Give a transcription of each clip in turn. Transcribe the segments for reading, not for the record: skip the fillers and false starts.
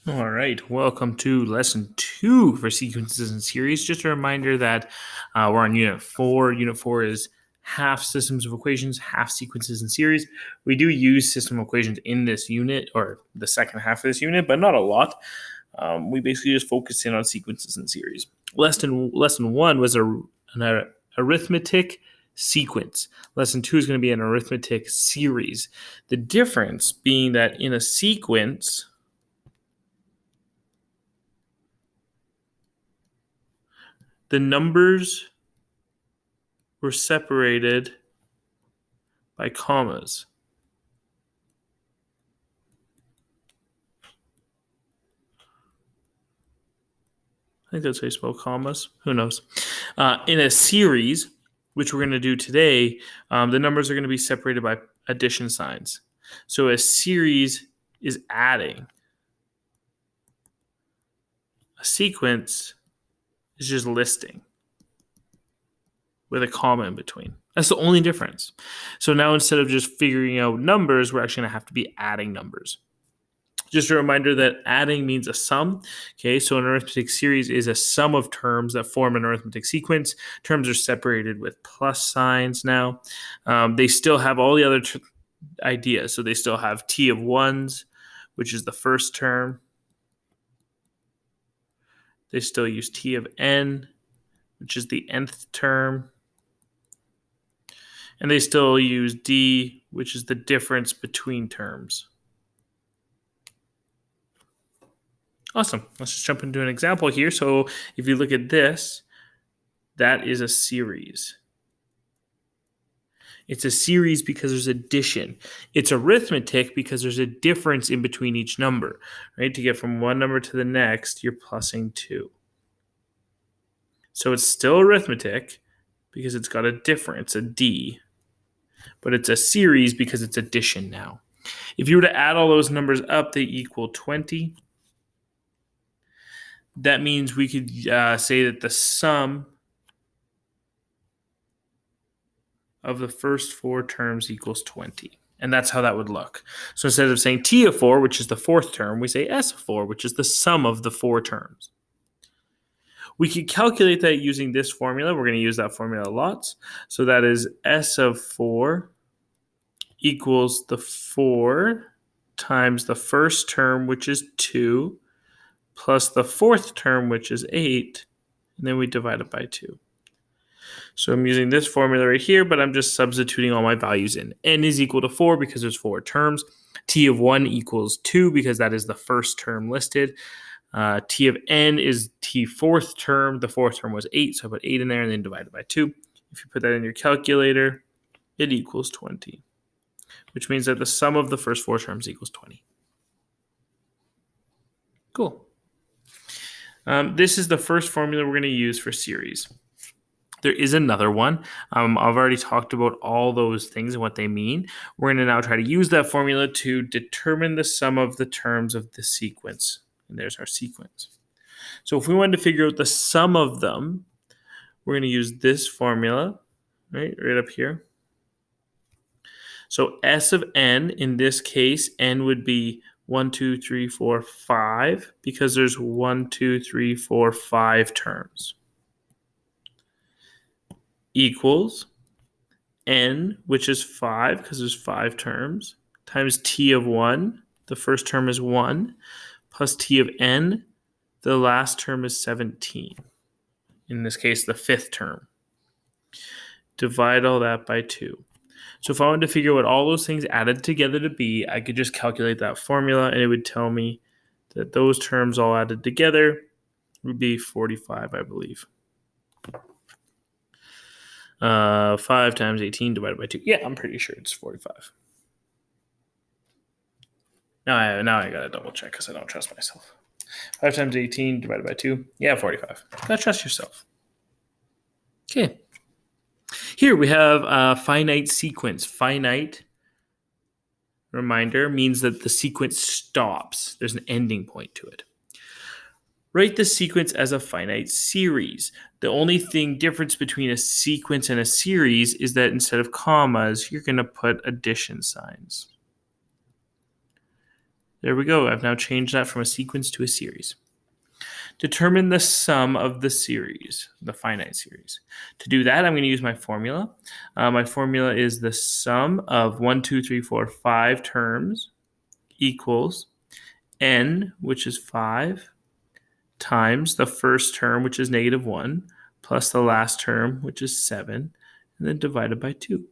All right, welcome to lesson 2 for sequences and series. Just a reminder that we're on unit 4. Unit 4 is half systems of equations, half sequences and series. We do use system of equations in this unit, or the second half of this unit, but not a lot. We basically just focus in on sequences and series. Lesson 1 was an arithmetic sequence. Lesson 2 is going to be an arithmetic series. The difference being that in a sequence, the numbers were separated by commas. I think that's how you spell commas. Who knows? In a series, which we're going to do today, the numbers are going to be separated by addition signs. So a series is adding. A sequence is just listing with a comma in between. That's the only difference. So now instead of just figuring out numbers, we're actually going to have to be adding numbers. Just a reminder that adding means a sum. Okay, so an arithmetic series is a sum of terms that form an arithmetic sequence. Terms are separated with plus signs now. They still have all the other ideas. So they still have t of 1s, which is the first term. They still use t of n, which is the nth term. And they still use d, which is the difference between terms. Awesome. Let's just jump into an example here. So if you look at this, that is a series. It's a series because there's addition. It's arithmetic because there's a difference in between each number, right? To get from one number to the next, you're plussing 2. So it's still arithmetic because it's got a difference, a d, but it's a series because it's addition now. If you were to add all those numbers up, they equal 20. That means we could say that the sum of the first 4 terms equals 20. And that's how that would look. So instead of saying t of 4, which is the fourth term, we say s of 4, which is the sum of the 4 terms. We could calculate that using this formula. We're going to use that formula lots. So that is s of 4 equals the 4 times the first term, which is 2, plus the fourth term, which is 8, and then we divide it by 2. So I'm using this formula right here, but I'm just substituting all my values in. N is equal to 4 because there's 4 terms. T of 1 equals 2 because that is the first term listed. T of n is t fourth term. The fourth term was 8, so I put 8 in there and then divided by 2. If you put that in your calculator, it equals 20, which means that the sum of the first 4 terms equals 20. Cool. This is the first formula we're going to use for series. There is another one. I've already talked about all those things and what they mean. We're going to now try to use that formula to determine the sum of the terms of the sequence. And there's our sequence. So if we wanted to figure out the sum of them, we're going to use this formula, right up here. So S of n, in this case, n would be 1, 2, 3, 4, 5, because there's 1, 2, 3, 4, 5 terms. Equals n, which is 5, because there's 5 terms, times t of 1, the first term is 1, plus t of n, the last term is 17. In this case, the fifth term. Divide all that by 2. So if I wanted to figure out what all those things added together to be, I could just calculate that formula, and it would tell me that those terms all added together would be 45, I believe. 5 times 18 divided by 2. Yeah, I'm pretty sure it's 45. Now I gotta double check because I don't trust myself. 5 times 18 divided by 2. Yeah, 45. Gotta trust yourself. Okay. Here we have a finite sequence. Finite, reminder, means that the sequence stops. There's an ending point to it. Write the sequence as a finite series. The only difference between a sequence and a series is that instead of commas, you're going to put addition signs. There we go. I've now changed that from a sequence to a series. Determine the sum of the series, the finite series. To do that, I'm going to use my formula. My formula is the sum of 1, 2, 3, 4, 5 terms equals n, which is 5, times the first term, which is -1, plus the last term, which is 7, and then divided by 2.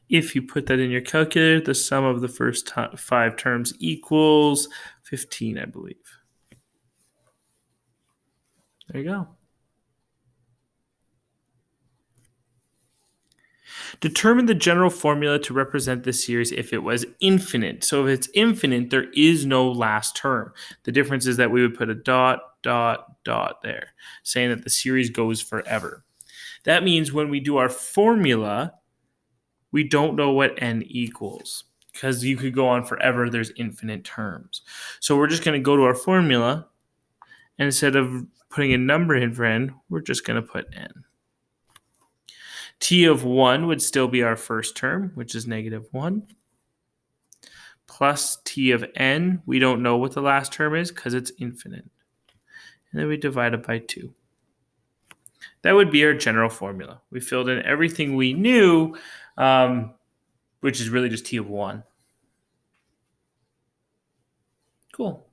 If you put that in your calculator, the sum of the first 5 terms equals 15, I believe. There you go. Determine the general formula to represent this series if it was infinite. So if it's infinite, there is no last term. The difference is that we would put a dot, dot, dot there, saying that the series goes forever. That means when we do our formula, we don't know what n equals because you could go on forever. There's infinite terms. So we're just going to go to our formula, and instead of putting a number in for n, we're just going to put n. T of 1 would still be our first term, which is -1, plus t of n. We don't know what the last term is because it's infinite. And then we divide it by 2. That would be our general formula. We filled in everything we knew, which is really just t of 1. Cool.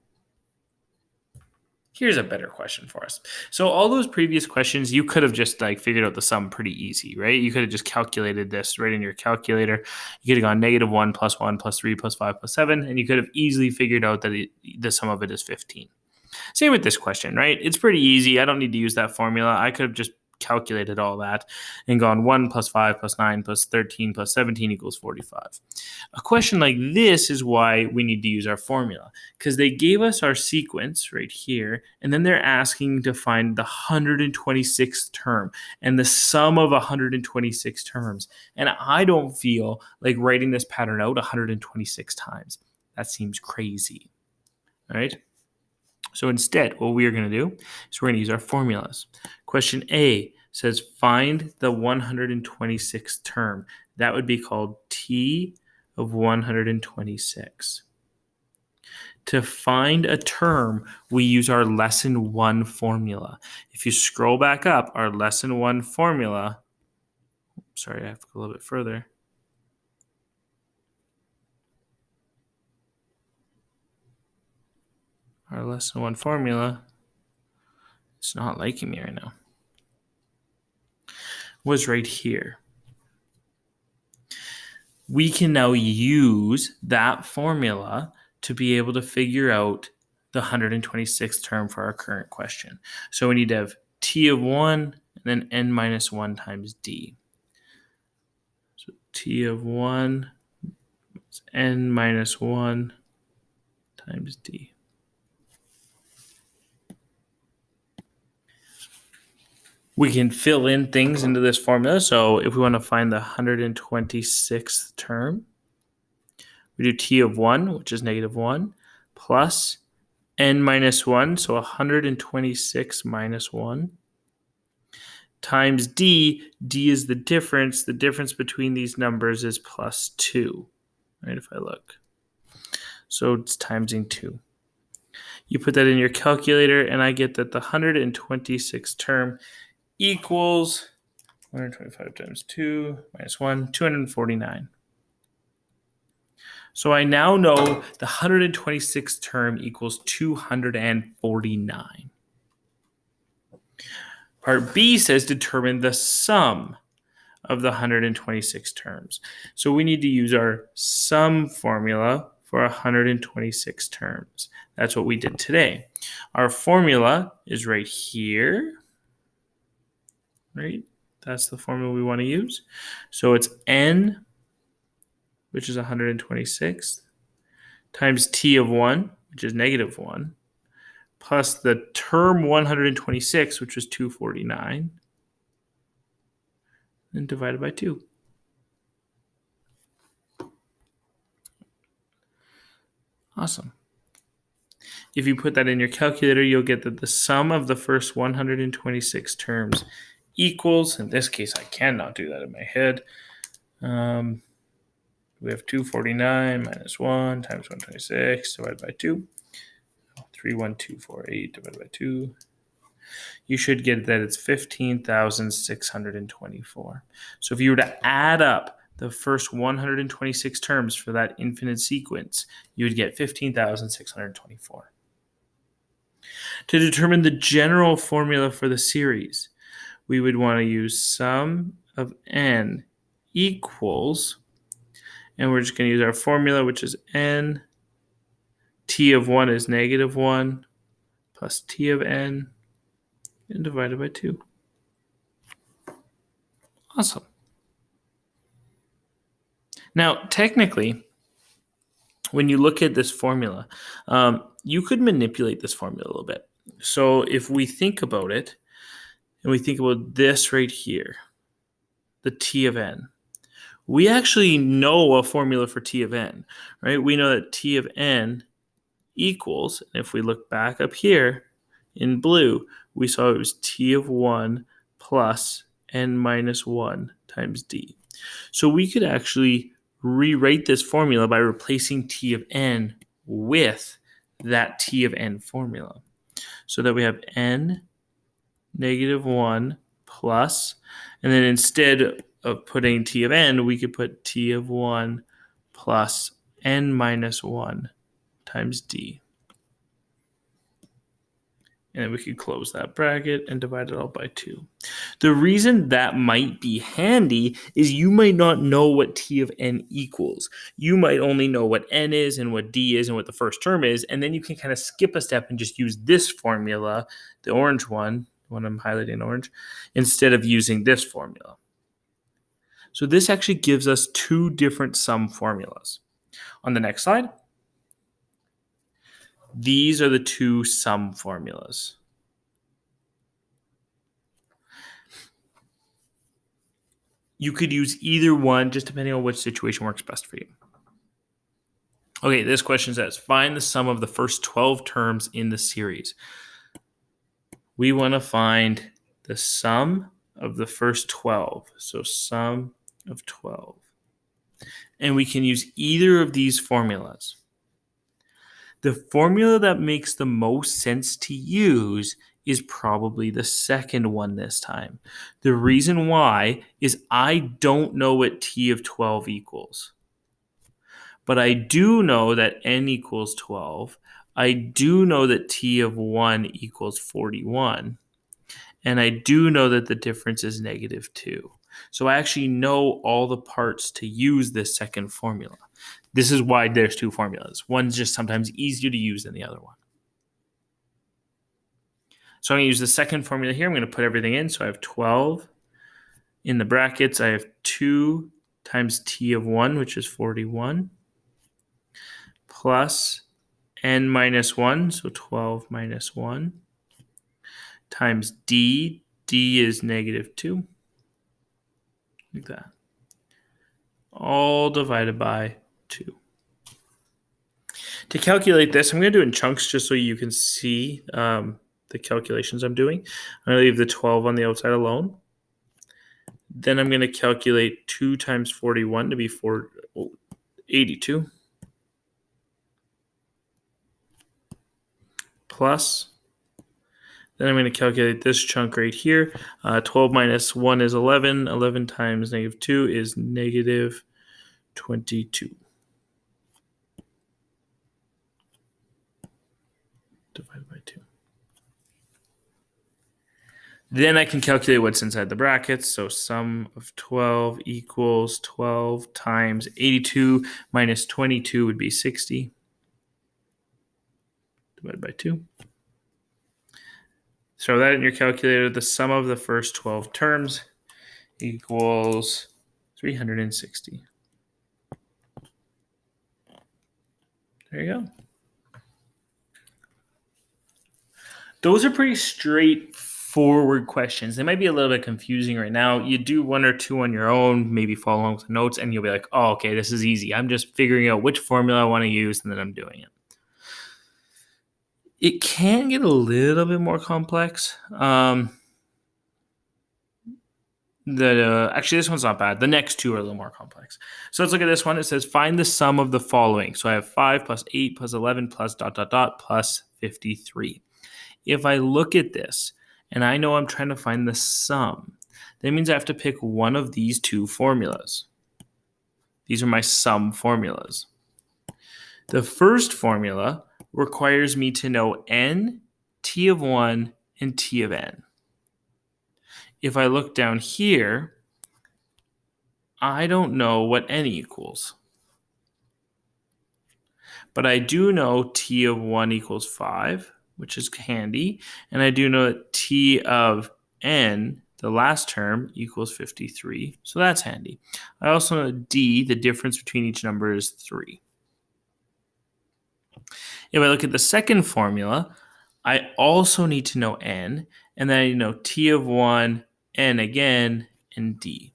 Here's a better question for us. So all those previous questions, you could have just figured out the sum pretty easy, right? You could have just calculated this right in your calculator. You could have gone -1 plus 1 plus 3 plus 5 plus 7, and you could have easily figured out that the sum of it is 15. Same with this question, right? It's pretty easy. I don't need to use that formula. I could have just calculated all that and gone 1 plus 5 plus 9 plus 13 plus 17 equals 45. A question like this is why we need to use our formula, because they gave us our sequence right here, and then they're asking to find the 126th term and the sum of 126 terms. And I don't feel like writing this pattern out 126 times. That seems crazy, right? So instead, what we are going to do is we're going to use our formulas. Question A says find the 126th term. That would be called T of 126. To find a term, we use our lesson 1 formula. If you scroll back up, our lesson 1 formula, sorry, I have to go a little bit further. Our lesson 1 formula, it's not liking me right now, was right here. We can now use that formula to be able to figure out the 126th term for our current question. So we need to have t of 1 and then n minus 1 times d. So t of 1 is n minus 1 times d. We can fill in things into this formula. So if we want to find the 126th term, we do t of 1, which is -1, plus n minus 1, so 126 minus 1, times d. D is the difference. The difference between these numbers is plus 2, right, if I look. So it's timesing 2. You put that in your calculator, and I get that the 126th term equals 125 times 2 minus 1, 249. So I now know the 126th term equals 249. Part B says determine the sum of the 126 terms. So we need to use our sum formula for 126 terms. That's what we did today. Our formula is right here. Right? That's the formula we want to use. So it's n, which is 126, times t of 1, which is -1, plus the term 126, which was 249, and divided by 2. Awesome. If you put that in your calculator, you'll get that the sum of the first 126 terms equals, in this case, I cannot do that in my head. We we have 249 minus 1 times 126 divided by 2. 31248 divided by 2. You should get that it's 15,624. So if you were to add up the first 126 terms for that infinite sequence, you would get 15,624. To determine the general formula for the series, we would want to use sum of n equals, and we're just going to use our formula, which is n. T of 1 is negative 1 plus t of n and divided by 2. Awesome. Now, technically, when you look at this formula, you could manipulate this formula a little bit. So if we think about it, and we think about this right here, the t of n, we actually know a formula for t of n, right? We know that t of n equals, and if we look back up here in blue, we saw it was t of 1 plus n minus 1 times d. So we could actually rewrite this formula by replacing t of n with that t of n formula. So that we have n negative 1 plus, and then instead of putting t of n, we could put t of 1 plus n minus 1 times d. And then we could close that bracket and divide it all by 2. The reason that might be handy is you might not know what t of n equals. You might only know what n is and what d is and what the first term is, and then you can kind of skip a step and just use this formula, the orange one, the one I'm highlighting in orange, instead of using this formula. So this actually gives us two different sum formulas. On the next slide, these are the two sum formulas. You could use either one, just depending on which situation works best for you. Okay, this question says, find the sum of the first 12 terms in the series. We want to find the sum of the first 12. So sum of 12. And we can use either of these formulas. The formula that makes the most sense to use is probably the second one this time. The reason why is I don't know what t of 12 equals. But I do know that n equals 12. I do know that t of 1 equals 41. And I do know that the difference is negative 2. So I actually know all the parts to use this second formula. This is why there's two formulas. One's just sometimes easier to use than the other one. So I'm going to use the second formula here. I'm going to put everything in. So I have 12 in the brackets. I have 2 times t of 1, which is 41, plus n minus 1, so 12 minus 1, times d. D is negative 2. Like that. All divided by 2. To calculate this, I'm going to do it in chunks just so you can see the calculations I'm doing. I'm going to leave the 12 on the outside alone. Then I'm going to calculate 2 times 41 to be 82. Plus, then I'm going to calculate this chunk right here. 12 minus 1 is 11. 11 times negative 2 is negative 22. Divided by 2. Then I can calculate what's inside the brackets. So sum of 12 equals 12 times 82 minus 22 would be 60. Divided by 2. Throw that in your calculator. The sum of the first 12 terms equals 360. There you go. Those are pretty straightforward questions. They might be a little bit confusing right now. You do one or two on your own, maybe follow along with the notes, and you'll be like, oh, okay, this is easy. I'm just figuring out which formula I want to use, and then I'm doing it. It can get a little bit more complex. Actually, this one's not bad. The next two are a little more complex. So let's look at this one. It says find the sum of the following. So I have 5 plus 8 plus 11 plus ... plus 53. If I look at this and I know I'm trying to find the sum, that means I have to pick one of these two formulas. These are my sum formulas. The first formula requires me to know n, t of 1, and t of n. If I look down here, I don't know what n equals. But I do know t of 1 equals 5, which is handy. And I do know that t of n, the last term, equals 53. So that's handy. I also know d, the difference between each number, is 3. If I look at the second formula, I also need to know n, and then I know t of 1, n again, and d.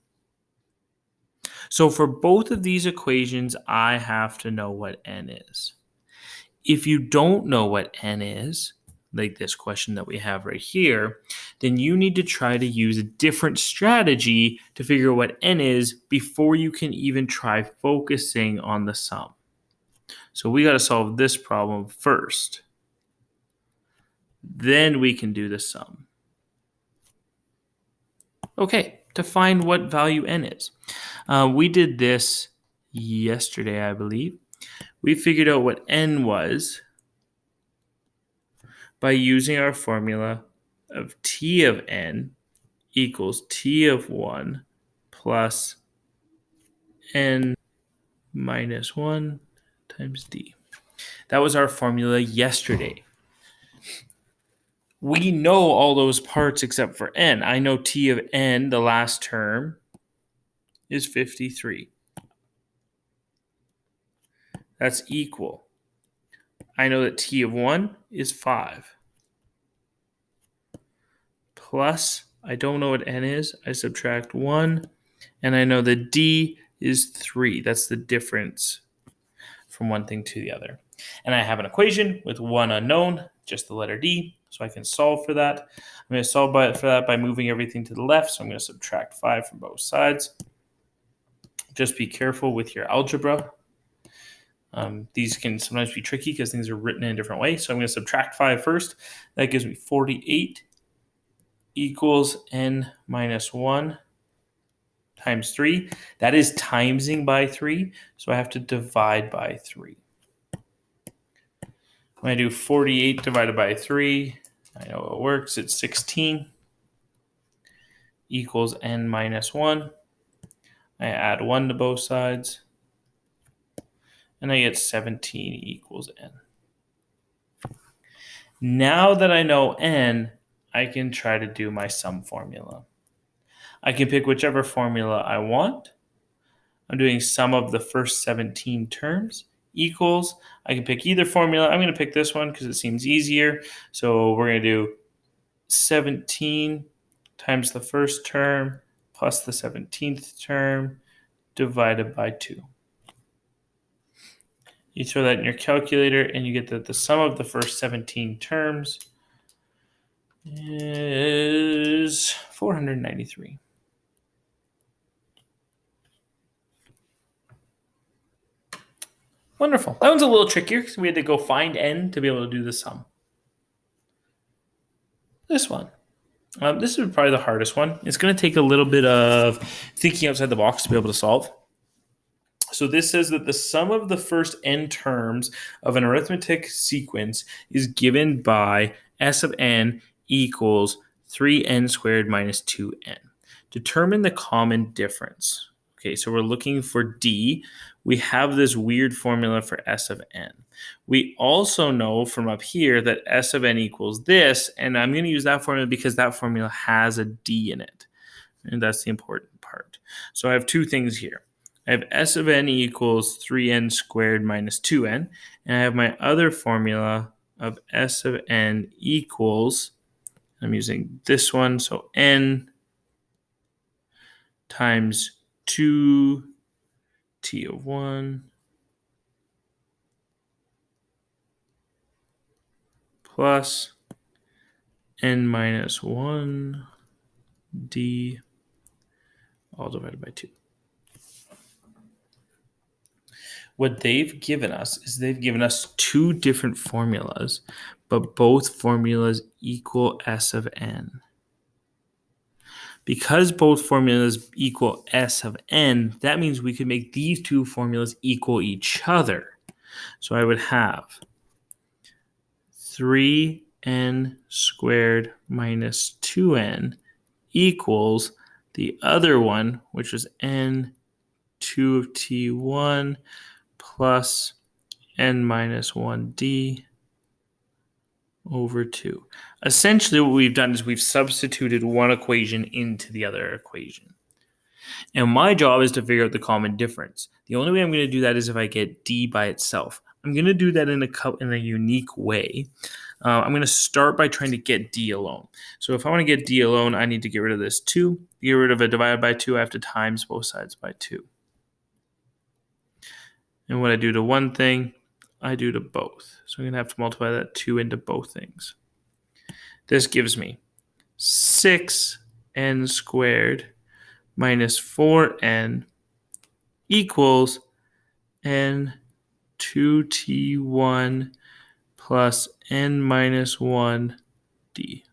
So for both of these equations, I have to know what n is. If you don't know what n is, like this question that we have right here, then you need to try to use a different strategy to figure out what n is before you can even try focusing on the sum. So we got to solve this problem first. Then we can do the sum. Okay, to find what value n is. We did this yesterday, I believe. We figured out what n was by using our formula of t of n equals t of 1 plus n minus 1 times d. That was our formula yesterday. We know all those parts except for n. I know t of n, the last term, is 53. That's equal. I know that t of 1 is 5. Plus, I don't know what n is. I subtract 1. And I know that d is 3. That's the difference from one thing to the other. And I have an equation with one unknown, just the letter d. So I can solve for that. I'm going to solve for that by moving everything to the left. So I'm going to subtract 5 from both sides. Just be careful with your algebra. These can sometimes be tricky because things are written in a different way. So I'm going to subtract 5 first. That gives me 48 equals n minus 1 times 3. That is timesing by 3. So I have to divide by 3. When I do 48 divided by 3, I know it works. It's 16 equals n minus 1. I add 1 to both sides. And I get 17 equals n. Now that I know n, I can try to do my sum formula. I can pick whichever formula I want. I'm doing sum of the first 17 terms equals. I can pick either formula. I'm going to pick this one because it seems easier. So we're going to do 17 times the first term plus the 17th term divided by 2. You throw that in your calculator and you get that the sum of the first 17 terms is 493. Wonderful. That one's a little trickier because we had to go find n to be able to do the sum. This one. This is probably the hardest one. It's going to take a little bit of thinking outside the box to be able to solve. So this says that the sum of the first n terms of an arithmetic sequence is given by s of n equals 3n squared minus 2n. Determine the common difference. Okay, so we're looking for d. We have this weird formula for s of n. We also know from up here that s of n equals this, and I'm going to use that formula because that formula has a d in it. And that's the important part. So I have two things here. I have s of n equals 3n squared minus 2n, and I have my other formula of s of n equals, I'm using this one, so n times 2 t of 1 plus n minus 1 d all divided by 2. What they've given us is they've given us two different formulas, but both formulas equal S of n. Because both formulas equal S of n, that means we could make these two formulas equal each other. So I would have 3n squared minus 2n equals the other one, which is n 2 of t1 plus n minus 1d over 2. Essentially, what we've done is we've substituted one equation into the other equation. And my job is to figure out the common difference. The only way I'm going to do that is if I get d by itself. I'm going to do that in a unique way. I'm going to start by trying to get d alone. So if I want to get d alone, I need to get rid of this 2. To get rid of a divided by 2, I have to times both sides by 2. And what I do to one thing, I do to both. So I'm going to have to multiply that 2 into both things. This gives me 6n squared minus 4n equals n 2t1 plus n minus 1d.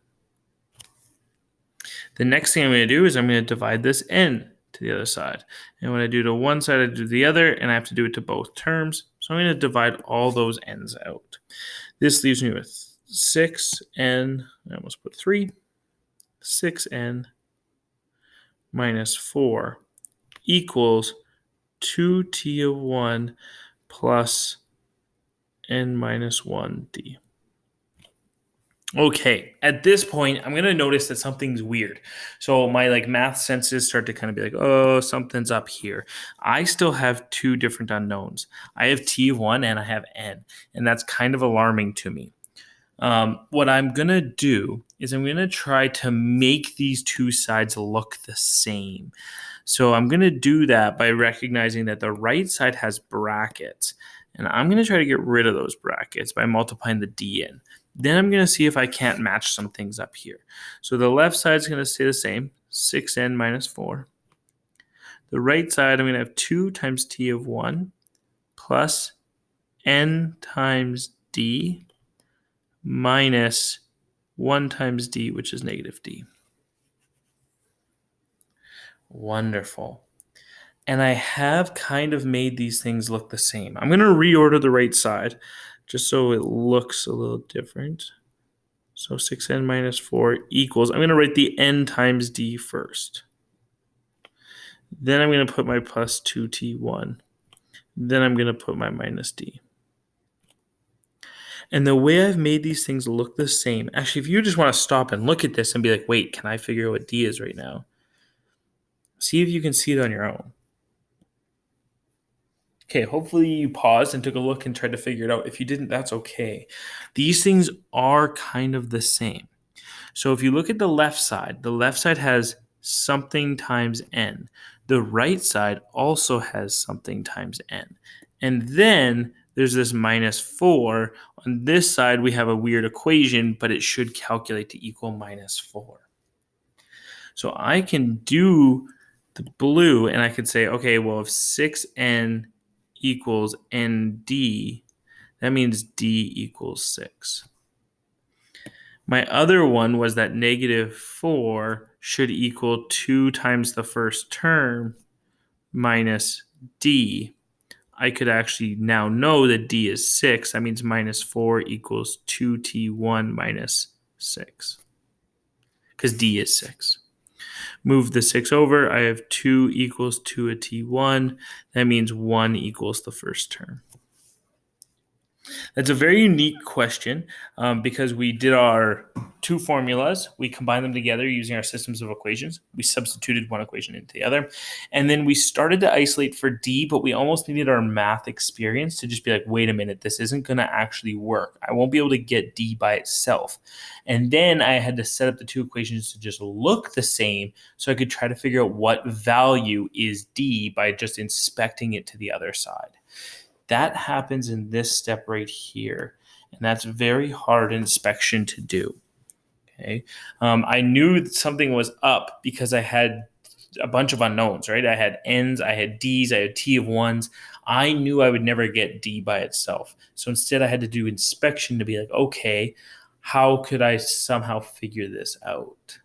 The next thing I'm going to do is I'm going to divide this n to the other side. And when I do to one side, I do the other, and I have to do it to both terms. So I'm going to divide all those n's out. This leaves me with 6n, I almost put 3, 6n minus 4 equals 2t of 1 plus n minus 1d. Okay, at this point, I'm going to notice that something's weird. So my math senses start to kind of be like, oh, something's up here. I still have two different unknowns. I have t of 1 and I have n, and that's kind of alarming to me. What I'm going to do is I'm going to try to make these two sides look the same. So I'm going to do that by recognizing that the right side has brackets. And I'm going to try to get rid of those brackets by multiplying the d in. Then I'm going to see if I can't match some things up here. So the left side is going to stay the same, 6n minus 4. The right side, I'm going to have 2 times t of 1 plus n times d minus 1 times d, which is negative d. Wonderful. And I have kind of made these things look the same. I'm going to reorder the right side just so it looks a little different. So 6n minus 4 equals, I'm going to write the n times d first. Then I'm going to put my plus 2t1. Then I'm going to put my minus d. And the way I've made these things look the same, actually, if you just want to stop and look at this and be like, wait, can I figure out what d is right now? See if you can see it on your own. Okay, hopefully you paused and took a look and tried to figure it out. If you didn't, that's okay. These things are kind of the same. So if you look at the left side has something times n. The right side also has something times n. And then there's this minus 4. On this side, we have a weird equation, but it should calculate to equal minus 4. So I can do the blue, and I could say, okay, well, if 6n equals nd, that means d equals 6. My other one was that negative 4 should equal 2 times the first term minus d. I could actually now know that d is 6. That means minus 4 equals 2t1 minus 6. Because d is 6. Move the 6 over. I have 2 equals 2 of t1. That means 1 equals the first term. That's a very unique question because we did our two formulas. We combined them together using our systems of equations. We substituted one equation into the other. And then we started to isolate for d, but we almost needed our math experience to just be like, wait a minute, this isn't going to actually work. I won't be able to get d by itself. And then I had to set up the two equations to just look the same so I could try to figure out what value is d by just inspecting it to the other side. That happens in this step right here, and that's very hard inspection to do. Okay, I knew something was up because I had a bunch of unknowns, right? I had n's, I had d's, I had t of 1s. I knew I would never get d by itself. So instead I had to do inspection to be like, okay, how could I somehow figure this out?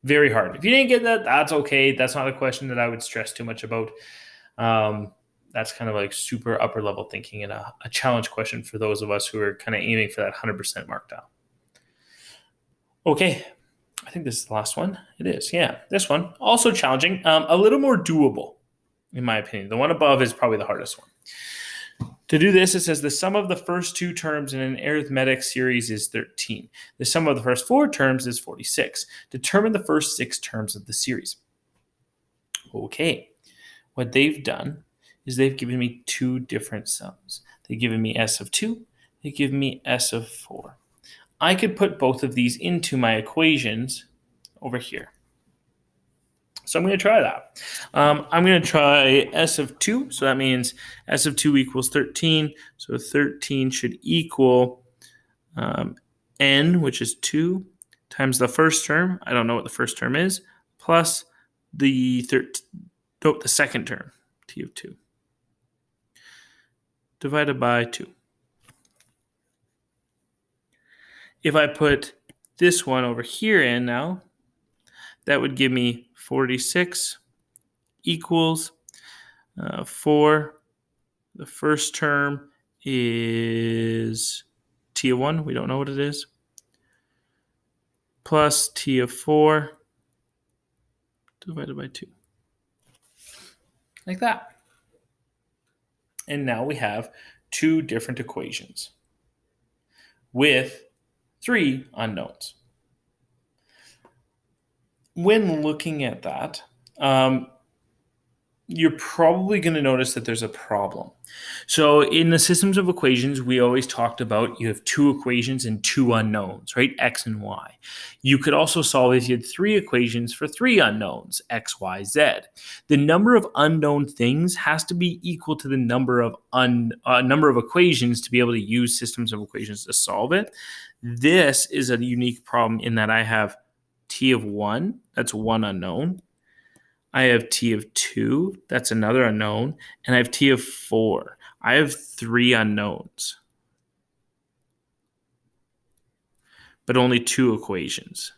Very hard. If you didn't get that, that's okay. That's not a question that I would stress too much about. That's kind of like super upper level thinking and a challenge question for those of us who are kind of aiming for that 100% mark down. Okay, I think this is the last one. It is, yeah. This one, also challenging, a little more doable, in my opinion. The one above is probably the hardest one. To do this, it says the sum of the first 2 terms in an arithmetic series is 13. The sum of the first 4 terms is 46. Determine the first 6 terms of the series. Okay, what they've done is they've given me 2 different sums. They've given me s of 2. They've given me s of 4. I could put both of these into my equations over here. So I'm going to try that. I'm going to try s of 2. So that means s of 2 equals 13. So 13 should equal n, which is 2, times the first term. I don't know what the first term is, plus the second term, t of 2, divided by 2. If I put this one over here in now, that would give me 46 equals 4. The first term is t of 1. We don't know what it is. Plus t of 4 divided by 2. Like that. And now we have 2 different equations with 3 unknowns. When looking at that, you're probably going to notice that there's a problem. So in the systems of equations, we always talked about you have 2 equations and 2 unknowns, right? X and Y. You could also solve if you had 3 equations for 3 unknowns, X, Y, Z. The number of unknown things has to be equal to the number of equations to be able to use systems of equations to solve it. This is a unique problem in that I have t of 1, that's 1 unknown. I have t of 2, that's another unknown, and I have t of 4. I have 3 unknowns, but only 2 equations.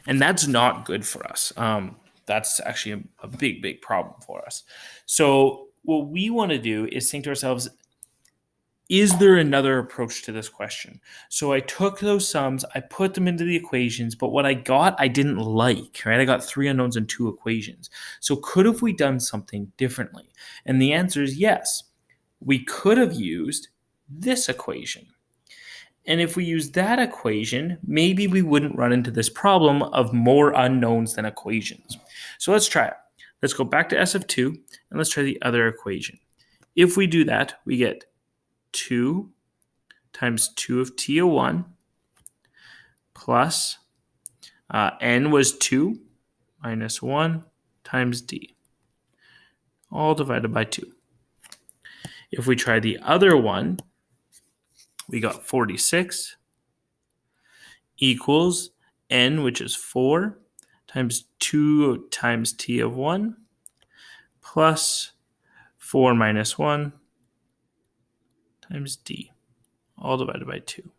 And that's not good for us. That's actually a big, big problem for us. So what we want to do is think to ourselves, is there another approach to this question? So I took those sums, I put them into the equations, but what I got, I didn't like, right? I got 3 unknowns and 2 equations. So could have we done something differently? And the answer is yes. We could have used this equation. And if we use that equation, maybe we wouldn't run into this problem of more unknowns than equations. So let's try it. Let's go back to s of 2, and let's try the other equation. If we do that, we get 2 times 2 of t of 1 plus n was 2 minus 1 times d, all divided by 2. If we try the other one, we got 46 equals n, which is 4, times 2 times t of 1 plus 4 minus 1 times d, all divided by 2.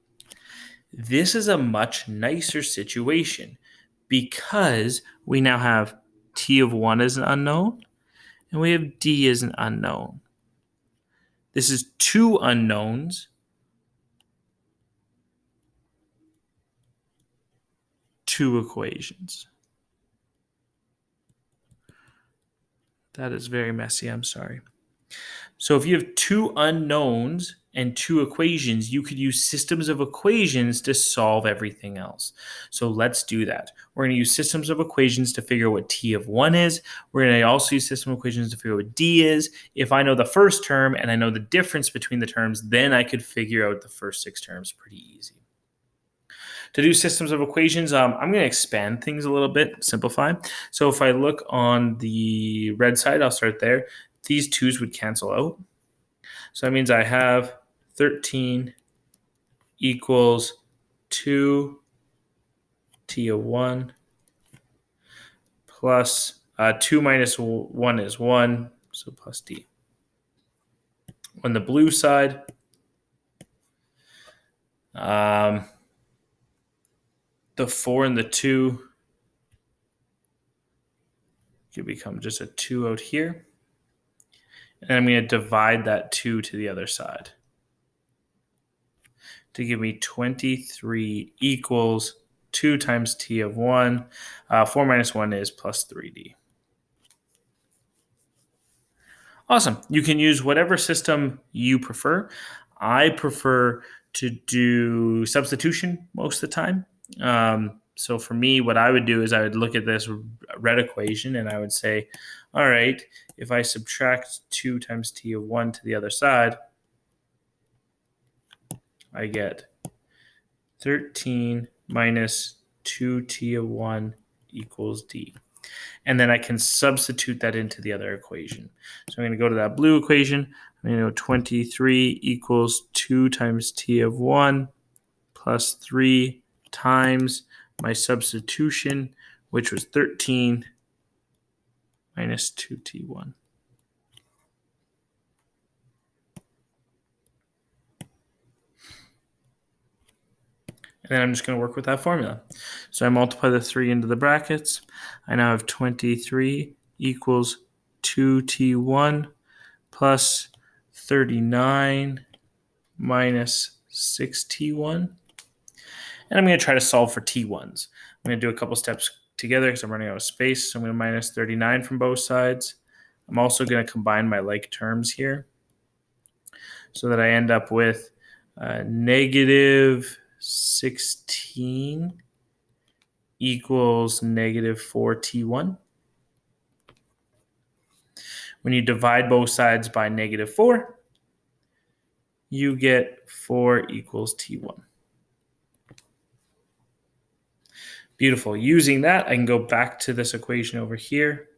This is a much nicer situation because we now have t of 1 as an unknown and we have d as an unknown. This is 2 unknowns, 2 equations. That is very messy, I'm sorry. So if you have 2 unknowns and 2 equations, you could use systems of equations to solve everything else. So let's do that. We're going to use systems of equations to figure out what t of 1 is. We're going to also use system of equations to figure out what d is. If I know the first term and I know the difference between the terms, then I could figure out the first 6 terms pretty easy. To do systems of equations, I'm going to expand things a little bit, simplify. So if I look on the red side, I'll start there. These 2's would cancel out. So that means I have 13 equals 2 t of 1 plus 2 minus 1 is 1, so plus d. On the blue side, the 4 and the 2 could become just a 2 out here. And I'm going to divide that 2 to the other side to give me 23 equals 2 times t of 1. 4 minus 1 is plus 3d. Awesome. You can use whatever system you prefer. I prefer to do substitution most of the time. So for me, what I would do is I would look at this red equation and I would say, all right, if I subtract 2 times t of 1 to the other side, I get 13 minus 2t of 1 equals d. And then I can substitute that into the other equation. So I'm going to go to that blue equation. I'm going to go 23 equals 2 times t of 1 plus 3 times my substitution, which was 13 minus 2t1. And then I'm just going to work with that formula. So I multiply the 3 into the brackets. I now have 23 equals 2t1 plus 39 minus 6t1. And I'm going to try to solve for t1s. I'm going to do a couple steps together because I'm running out of space. So I'm going to minus 39 from both sides. I'm also going to combine my like terms here so that I end up with negative 16 equals negative 4t1. When you divide both sides by negative 4, you get 4 equals t1. Beautiful. Using that, I can go back to this equation over here,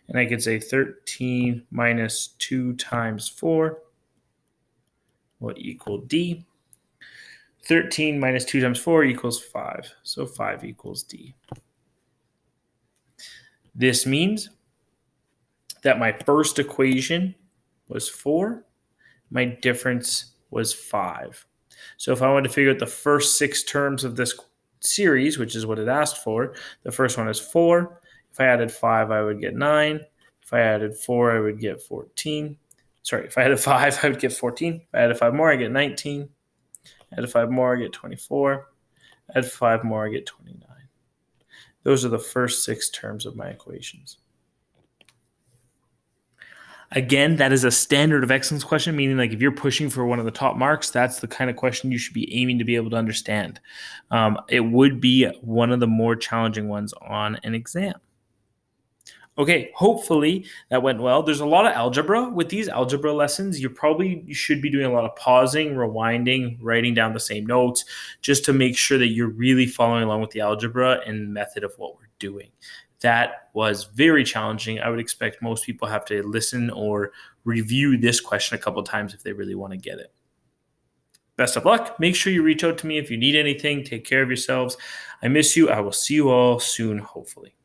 and I could say 13 minus 2 times 4 will equal d. 13 minus 2 times 4 equals 5. So 5 equals d. This means that my first equation was 4. My difference was 5. So if I wanted to figure out the first 6 terms of this series, which is what it asked for, the first one is 4. If I added 5, I would get 9. If I added 4, I would get 14. Sorry, if I added 5, I would get 14. If I added 5 more, I get 19. Add 5 more, I get 24. Add 5 more, I get 29. Those are the first 6 terms of my equations. Again, that is a standard of excellence question, meaning like if you're pushing for one of the top marks, that's the kind of question you should be aiming to be able to understand. It would be one of the more challenging ones on an exam. Okay, hopefully that went well. There's a lot of algebra. With these algebra lessons, you should be doing a lot of pausing, rewinding, writing down the same notes, just to make sure that you're really following along with the algebra and method of what we're doing. That was very challenging. I would expect most people have to listen or review this question a couple of times if they really want to get it. Best of luck. Make sure you reach out to me if you need anything. Take care of yourselves. I miss you. I will see you all soon, hopefully.